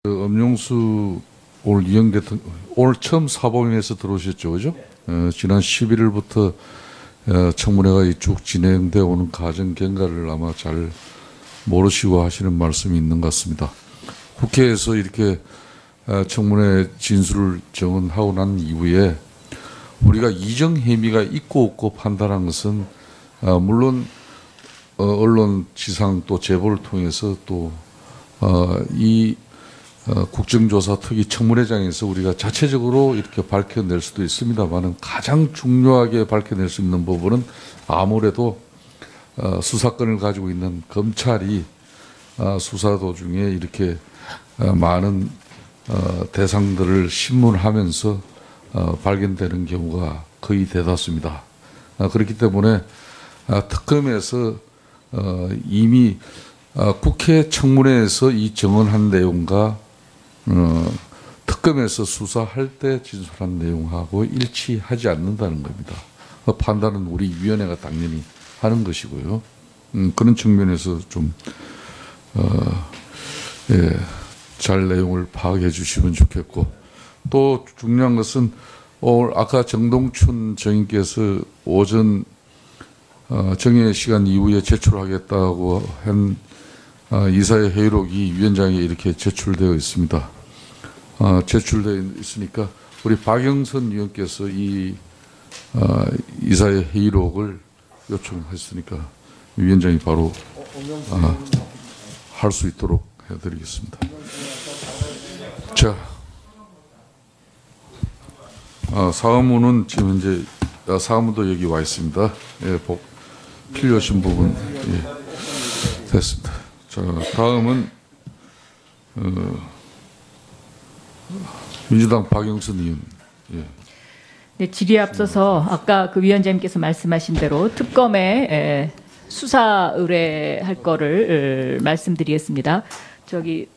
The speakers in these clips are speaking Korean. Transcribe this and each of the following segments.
엄용수 오늘 이영 대통령 오늘 처음 사법위에서 들어오셨죠, 그죠? 지난 11일부터 청문회가 쭉 진행되어 오는 과정 경과를 아마 잘 모르시고 하시는 말씀이 있는 것 같습니다. 국회에서 이렇게 청문회 진술을 정언하고 난 이후에 우리가 이정 혐의가 있고 없고 판단한 것은 물론 언론 지상 또 제보를 통해서 또 이 국정조사 특위 청문회장에서 우리가 자체적으로 이렇게 밝혀낼 수도 있습니다만은 가장 중요하게 밝혀낼 수 있는 부분은 아무래도 수사권을 가지고 있는 검찰이 수사 도중에 이렇게 많은 대상들을 신문하면서 발견되는 경우가 거의 대다수입니다. 그렇기 때문에 특검에서 이미 국회 청문회에서 이 정언한 내용과 특검에서 수사할 때 진술한 내용하고 일치하지 않는다는 겁니다. 판단은 우리 위원회가 당연히 하는 것이고요. 그런 측면에서 좀 잘 내용을 파악해 주시면 좋겠고, 또 중요한 것은 오늘 아까 정동춘 정인께서 오전 정해 시간 이후에 제출하겠다고 한 이사회 회의록이 위원장에 이렇게 제출되어 있습니다. 제출되어 있으니까 우리 박영선 위원께서 이 이사회 회의록을 요청했으니까 위원장이 바로 할 수 있도록 해드리겠습니다. 자, 사무는 지금 현재 사무도 여기 와 있습니다. 예, 필요하신 부분 됐습니다. 자, 다음은 민주당 박영선 의원. 예. 네, 질의에 앞서서 아까 그 위원장님께서 말씀하신 대로 특검에 수사 의뢰할 거를 말씀드리겠습니다. 저기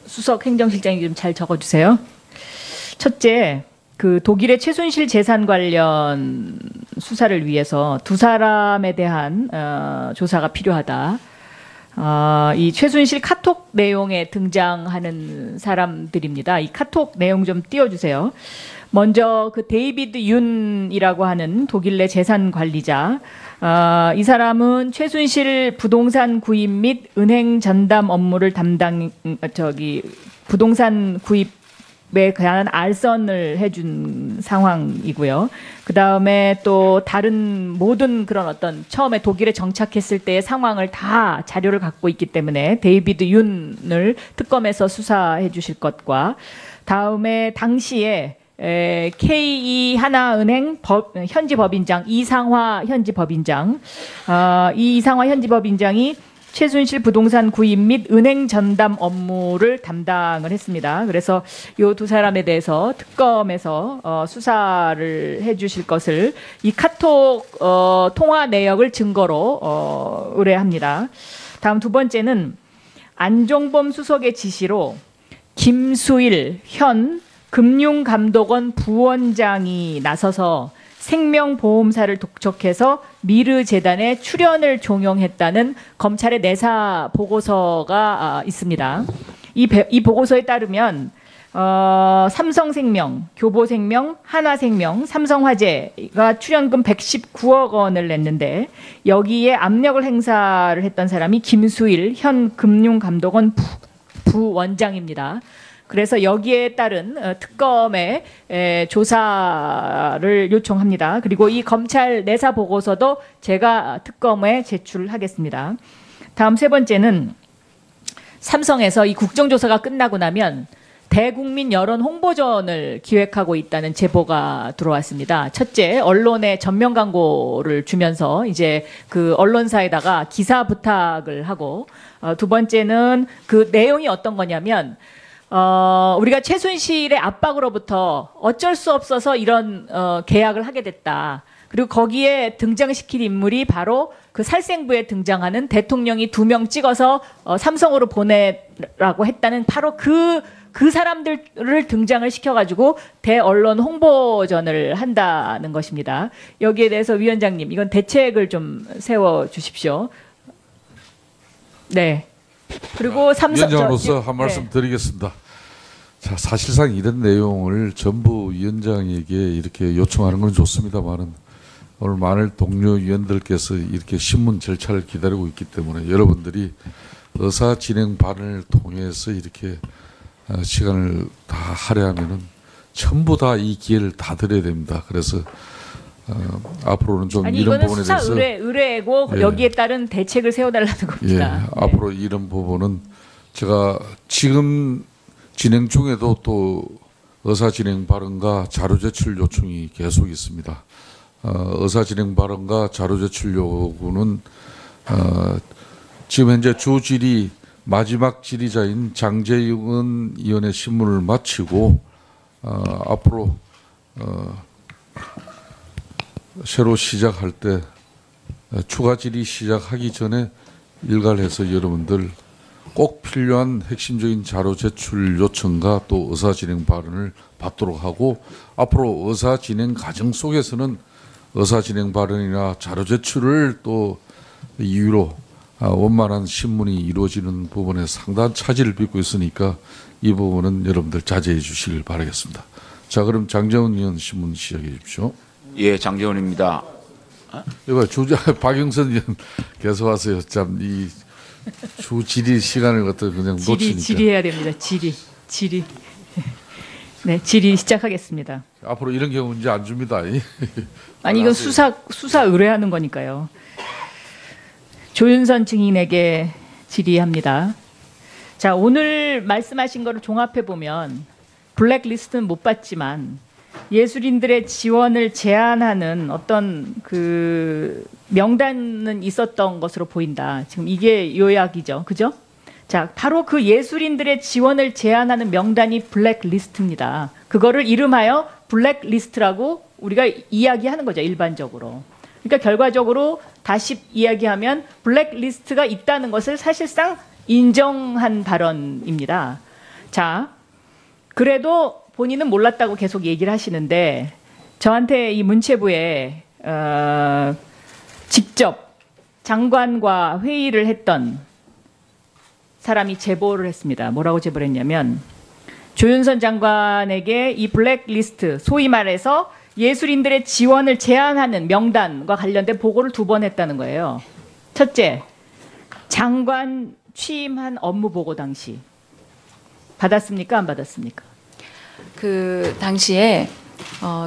수석 행정실장님 좀 잘 적어주세요. 첫째, 그 독일의 최순실 재산 관련 수사를 위해서 두 사람에 대한 조사가 필요하다. 이 최순실 카톡 내용에 등장하는 사람들입니다. 이 카톡 내용 좀 띄워주세요. 먼저 그 데이비드 윤이라고 하는 독일 내 재산 관리자. 이 사람은 최순실 부동산 구입 및 은행 전담 업무를 부동산 구입에 관한 알선을 해준 상황이고요. 그 다음에 또 다른 모든 그런 어떤 처음에 독일에 정착했을 때의 상황을 다 자료를 갖고 있기 때문에 데이비드 윤을 특검에서 수사해 주실 것과, 다음에 당시에 KE 하나은행 현지 법인장 이상화 현지 법인장, 이 이상화 현지 법인장이 최순실 부동산 구입 및 은행 전담 업무를 담당을 했습니다. 그래서 이 두 사람에 대해서 특검에서 수사를 해주실 것을 이 카톡 통화 내역을 증거로 의뢰합니다. 다음 두 번째는 안종범 수석의 지시로 김수일 현 금융감독원 부원장이 나서서 생명보험사를 독촉해서 미르재단에 출연을 종용했다는 검찰의 내사 보고서가 있습니다. 이 보고서에 따르면 삼성생명, 교보생명, 한화생명, 삼성화재가 출연금 119억 원을 냈는데 여기에 압력을 행사를 했던 사람이 김수일 현 금융감독원 부원장입니다. 그래서 여기에 따른 특검의 조사를 요청합니다. 그리고 이 검찰 내사 보고서도 제가 특검에 제출하겠습니다. 다음 세 번째는 삼성에서 이 국정조사가 끝나고 나면 대국민 여론 홍보전을 기획하고 있다는 제보가 들어왔습니다. 첫째, 언론에 전면 광고를 주면서 이제 그 언론사에다가 기사 부탁을 하고, 두 번째는 그 내용이 어떤 거냐면 우리가 최순실의 압박으로부터 어쩔 수 없어서 이런 계약을 하게 됐다. 그리고 거기에 등장시킬 인물이 바로 그 살생부에 등장하는 대통령이 2명 찍어서 삼성으로 보내라고 했다는 바로 그 사람들을 등장을 시켜가지고 대언론 홍보전을 한다는 것입니다. 여기에 대해서 위원장님, 이건 대책을 좀 세워주십시오. 네. 그리고 위원장으로서 한 말씀 드리겠습니다. 자, 사실상 이런 내용을 전부 위원장에게 이렇게 요청하는 건 좋습니다만은 오늘 많은 동료 위원들께서 이렇게 신문 절차를 기다리고 있기 때문에 여러분들이 의사 진행 발언을 통해서 이렇게 시간을 다 할애하면은 전부 다 이 기회를 다 드려야 됩니다. 그래서 앞으로는 좀 아니, 이런 이거는 부분에 수사 대해서 의뢰고 예. 여기에 따른 대책을 세워달라는 겁니다. 네. 앞으로 이런 부분은 제가 지금 진행 중에도 또 의사 진행 발언과 자료 제출 요청이 계속 있습니다. 의사 진행 발언과 자료 제출 요구는 지금 현재 주 질의 마지막 질의자인 장재윤 의원의 신문을 마치고 앞으로 새로 시작할 때 추가 질의 시작하기 전에 일괄해서 여러분들 꼭 필요한 핵심적인 자료 제출 요청과 또 의사 진행 발언을 받도록 하고 앞으로 의사 진행 과정 속에서는 의사 진행 발언이나 자료 제출을 또 이유로 원만한 신문이 이루어지는 부분에 상당한 차질을 빚고 있으니까 이 부분은 여러분들 자제해 주시길 바라겠습니다. 자, 그럼 장재훈 의원 신문 시작해 주십시오. 예, 장재훈입니다. 이거 주자 박영선 의원 계속 하세요. 참 이 주 질의 시간을 갖다 그냥 놓치니까. 질의해야 됩니다. 질의. 네, 질의 시작하겠습니다. 앞으로 이런 경우 이제 안 줍니다. 아니 이건 수사 의뢰하는 거니까요. 조윤선 증인에게 질의합니다. 자, 오늘 말씀하신 거를 종합해 보면 블랙리스트는 못 받지만 예술인들의 지원을 제한하는 어떤 그 명단은 있었던 것으로 보인다. 지금 이게 요약이죠. 그죠? 자, 바로 그 예술인들의 지원을 제한하는 명단이 블랙리스트입니다. 그거를 이름하여 블랙리스트라고 우리가 이야기하는 거죠. 일반적으로. 그러니까 결과적으로 다시 이야기하면 블랙리스트가 있다는 것을 사실상 인정한 발언입니다. 자, 그래도 본인은 몰랐다고 계속 얘기를 하시는데 저한테 이 문체부에 직접 장관과 회의를 했던 사람이 제보를 했습니다. 뭐라고 제보를 했냐면 조윤선 장관에게 이 블랙리스트, 소위 말해서 예술인들의 지원을 제한하는 명단과 관련된 보고를 2번 했다는 거예요. 첫째, 장관 취임한 업무 보고 당시 받았습니까? 안 받았습니까? 그 당시에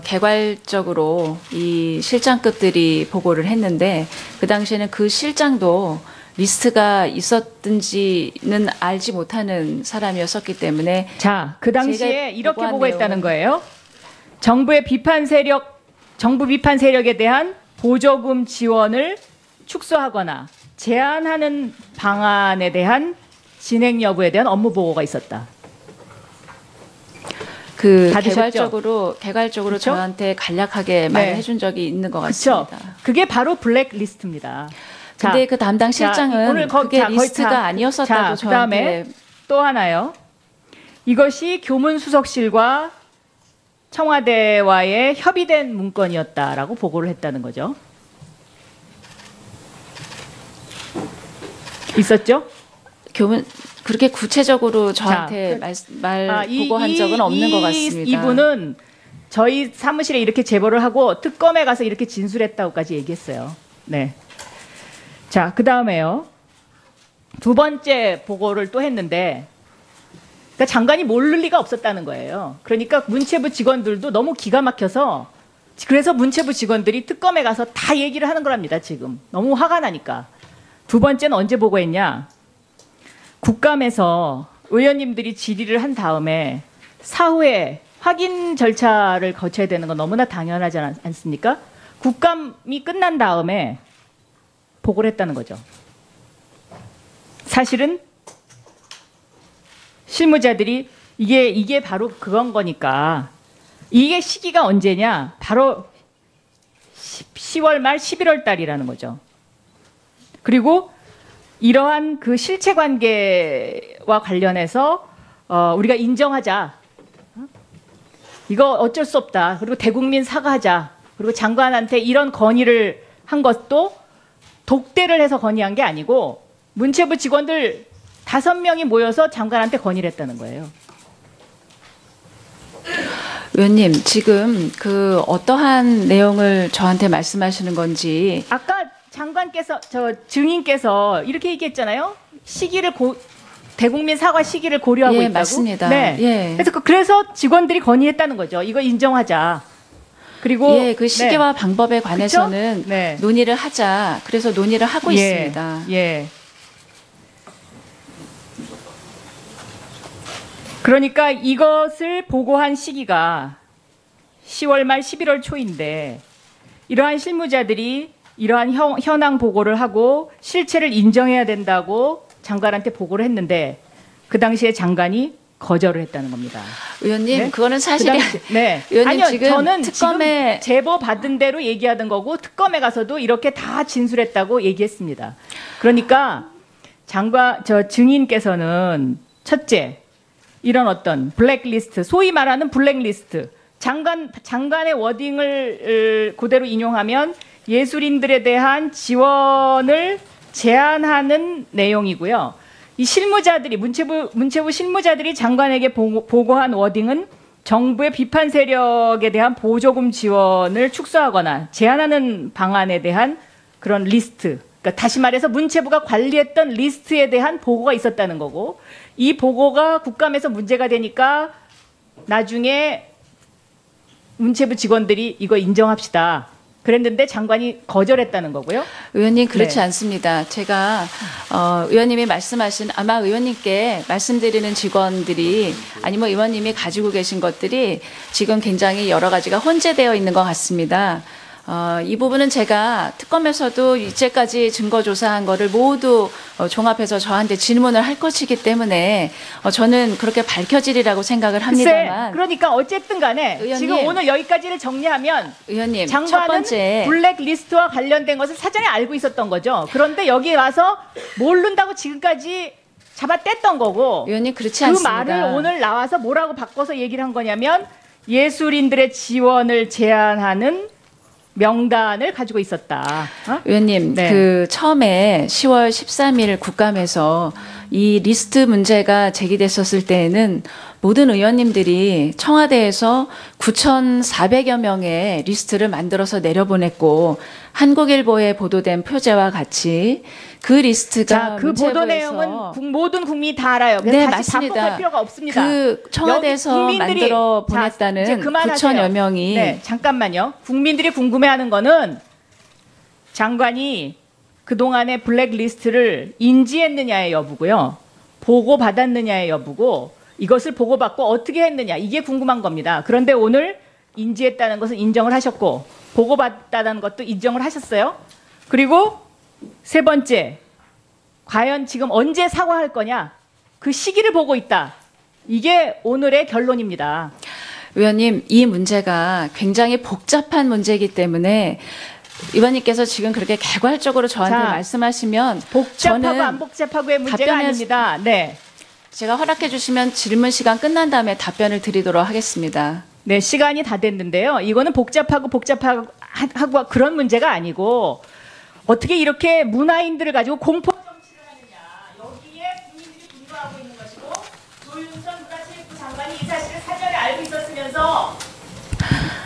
개괄적으로 이 실장급들이 보고를 했는데 그 당시에는 그 실장도 리스트가 있었든지는 알지 못하는 사람이었었기 때문에 자, 그 당시에 이렇게 보고한 보고했다는 거예요. 정부 비판 세력에 대한 보조금 지원을 축소하거나 제한하는 방안에 대한 진행 여부에 대한 업무 보고가 있었다. 그 받으셨죠? 개괄적으로 그쵸? 저한테 간략하게 말을 해준 적이 있는 것 같습니다. 그렇죠. 그게 바로 블랙리스트입니다. 근데 그 담당 실장은 오늘 그게 리스트가 아니었었다고 자, 그다음에 저한테. 또 하나요. 이것이 교문수석실과 청와대와의 협의된 문건이었다라고 보고를 했다는 거죠. 있었죠? 그렇게 구체적으로 저한테 보고한 적은 없는 것 같습니다. 이분은 저희 사무실에 이렇게 제보를 하고 특검에 가서 이렇게 진술했다고까지 얘기했어요. 네. 자, 그 다음에요. 2번째 보고를 또 했는데, 그러니까 장관이 모를 리가 없었다는 거예요. 그러니까 문체부 직원들도 너무 기가 막혀서, 그래서 문체부 직원들이 특검에 가서 다 얘기를 하는 거랍니다, 지금. 너무 화가 나니까. 2번째는 언제 보고했냐? 국감에서 의원님들이 질의를 한 다음에 사후에 확인 절차를 거쳐야 되는 건 너무나 당연하지 않습니까? 국감이 끝난 다음에 보고를 했다는 거죠. 사실은 실무자들이 이게 바로 그건 거니까 이게 시기가 언제냐? 바로 10월 말 11월 달이라는 거죠. 그리고 이러한 그 실체 관계와 관련해서 우리가 인정하자. 이거 어쩔 수 없다. 그리고 대국민 사과하자. 그리고 장관한테 이런 건의를 한 것도 독대를 해서 건의한 게 아니고 문체부 직원들 5명이 모여서 장관한테 건의를 했다는 거예요. 의원님, 지금 그 어떠한 내용을 저한테 말씀하시는 건지. 아까 장관께서 증인께서 이렇게 얘기했잖아요. 대국민 사과 시기를 고려하고 예, 있다고. 맞습니다. 네. 예. 그래서 직원들이 건의했다는 거죠. 이거 인정하자. 그리고 예, 그 시기와 방법에 관해서는 그쵸? 네. 논의를 하자. 그래서 논의를 하고 있습니다. 예. 그러니까 이것을 보고한 시기가 10월 말 11월 초인데 이러한 실무자들이 이러한 현황 보고를 하고 실체를 인정해야 된다고 장관한테 보고를 했는데 그 당시에 장관이 거절을 했다는 겁니다. 의원님, 네? 그거는 사실이 네. 의원님, 아니요, 지금 저는 특검에 지금 제보 받은 대로 얘기하던 거고 특검에 가서도 이렇게 다 진술했다고 얘기했습니다. 그러니까 증인께서는 첫째, 이런 어떤 블랙리스트, 소위 말하는 블랙리스트, 장관의 워딩을 그대로 인용하면 예술인들에 대한 지원을 제한하는 내용이고요. 이 실무자들이 문체부 실무자들이 장관에게 보고한 워딩은 정부의 비판 세력에 대한 보조금 지원을 축소하거나 제한하는 방안에 대한 그런 리스트. 그러니까 다시 말해서 문체부가 관리했던 리스트에 대한 보고가 있었다는 거고 이 보고가 국감에서 문제가 되니까 나중에 문체부 직원들이 이거 인정합시다. 그랬는데 장관이 거절했다는 거고요. 의원님, 그렇지 네. 않습니다. 제가 의원님이 말씀하신 아마 의원님께 말씀드리는 직원들이 아니면 의원님이 가지고 계신 것들이 지금 굉장히 여러 가지가 혼재되어 있는 것 같습니다. 이 부분은 제가 특검에서도 이제까지 증거 조사한 거를 모두 종합해서 저한테 질문을 할 것이기 때문에 저는 그렇게 밝혀지리라고 생각을 합니다만. 그러니까 어쨌든 간에 의원님, 지금 오늘 여기까지를 정리하면 의원님, 첫 장관은 번째 블랙리스트와 관련된 것을 사전에 알고 있었던 거죠. 그런데 여기 와서 모른다고 지금까지 잡아뗐던 거고 의원님, 그렇지 그 않습니다. 말을 오늘 나와서 뭐라고 바꿔서 얘기를 한 거냐면 예술인들의 지원을 제한하는 명단을 가지고 있었다. 의원님, 네. 그 처음에 10월 13일 국감에서 이 리스트 문제가 제기됐었을 때에는 모든 의원님들이 청와대에서 9,400여 명의 리스트를 만들어서 내려보냈고 한국일보에 보도된 표제와 같이 그 리스트가 그 보도 내용은 모든 국민이 다 알아요. 그래서 네, 다시 맞습니다. 반복할 필요가 없습니다. 그 청와대에서 여기 국민들이- 만들어 자, 보냈다는 이제 그만하세요. 9천여 명이 네, 잠깐만요. 국민들이 궁금해하는 거는 장관이 그동안의 블랙리스트를 인지했느냐의 여부고요. 보고받았느냐의 여부고 이것을 보고받고 어떻게 했느냐 이게 궁금한 겁니다. 그런데 오늘 인지했다는 것은 인정을 하셨고 보고받았다는 것도 인정을 하셨어요. 그리고 세 번째, 과연 지금 언제 사과할 거냐 그 시기를 보고 있다. 이게 오늘의 결론입니다. 의원님, 이 문제가 굉장히 복잡한 문제이기 때문에 의원님께서 지금 그렇게 개괄적으로 저한테 자, 말씀하시면 복잡하고 저는 안 복잡하고의 문제가 답변을- 아닙니다. 네. 제가 허락해 주시면 질문 시간 끝난 다음에 답변을 드리도록 하겠습니다. 네, 시간이 다 됐는데요. 이거는 복잡하고 그런 문제가 아니고 어떻게 이렇게 문화인들을 가지고 공포 정치를 하느냐. 여기에 국민들이 분노하고 있는 것이고 조윤선 문화체육부 장관이 이 사실을 사전에 알고 있었으면서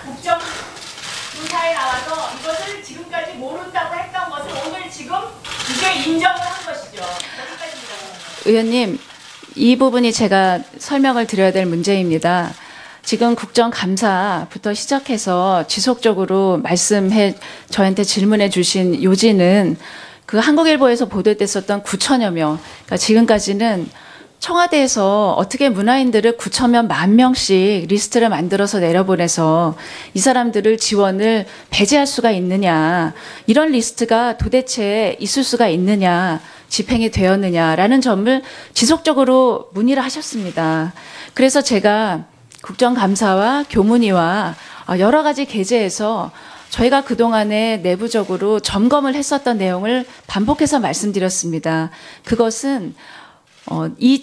국정조사에 나와서 이것을 지금까지 모른다고 했던 것을 오늘 지금 이제 인정을 한 것이죠. 여기까지입니다. 의원님, 이 부분이 제가 설명을 드려야 될 문제입니다. 지금 국정감사부터 시작해서 지속적으로 저한테 질문해 주신 요지는 그 한국일보에서 보도됐었던 9천여 명, 그러니까 지금까지는 청와대에서 어떻게 문화인들을 9천여 만 명씩 리스트를 만들어서 내려보내서 이 사람들을 지원을 배제할 수가 있느냐, 이런 리스트가 도대체 있을 수가 있느냐, 집행이 되었느냐라는 점을 지속적으로 문의를 하셨습니다. 그래서 제가 국정감사와 교문위와 여러 가지 계제에서 저희가 그동안에 내부적으로 점검을 했었던 내용을 반복해서 말씀드렸습니다. 그것은 이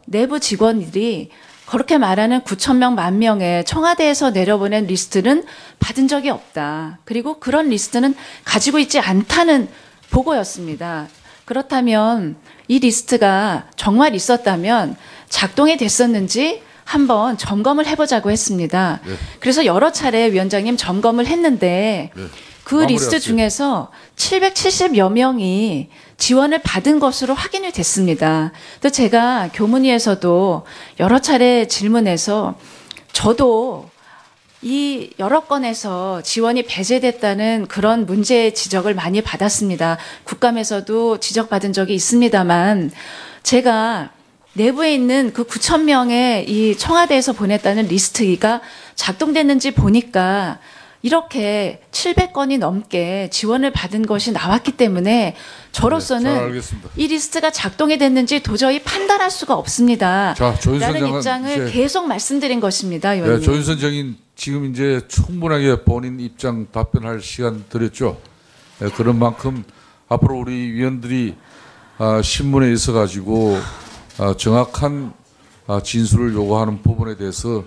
내부 직원들이 그렇게 말하는 9,000명, 10,000명의 청와대에서 내려보낸 리스트는 받은 적이 없다. 그리고 그런 리스트는 가지고 있지 않다는 보고였습니다. 그렇다면 이 리스트가 정말 있었다면 작동이 됐었는지 한번 점검을 해보자고 했습니다. 네. 그래서 여러 차례 위원장님 점검을 했는데 네. 그 마무리하세요. 리스트 중에서 770여 명이 지원을 받은 것으로 확인이 됐습니다. 또 제가 교문위에서도 여러 차례 질문해서 저도 이 여러 건에서 지원이 배제됐다는 그런 문제 지적을 많이 받았습니다. 국감에서도 지적받은 적이 있습니다만 제가 내부에 있는 그 9천 명의 이 청와대에서 보냈다는 리스트가 작동됐는지 보니까 이렇게 700건이 넘게 지원을 받은 것이 나왔기 때문에 저로서는 네, 잘 알겠습니다. 이 리스트가 작동이 됐는지 도저히 판단할 수가 없습니다. 자, 조윤선 라는 장관 입장을 이제- 계속 말씀드린 것입니다. 네, 의원님. 조윤선 장인 지금 이제 충분하게 본인 입장 답변할 시간 드렸죠. 네, 그런 만큼 앞으로 우리 위원들이 신문에 있어 가지고 정확한 진술을 요구하는 부분에 대해서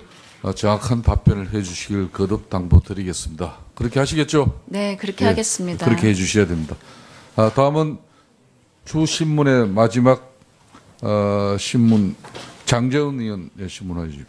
정확한 답변을 해주시길 거듭 당부드리겠습니다. 그렇게 하시겠죠? 네, 그렇게 예, 하겠습니다. 그렇게 해주셔야 됩니다. 다음은 주 신문의 마지막 신문 장재훈 의원 신문해 주십시오.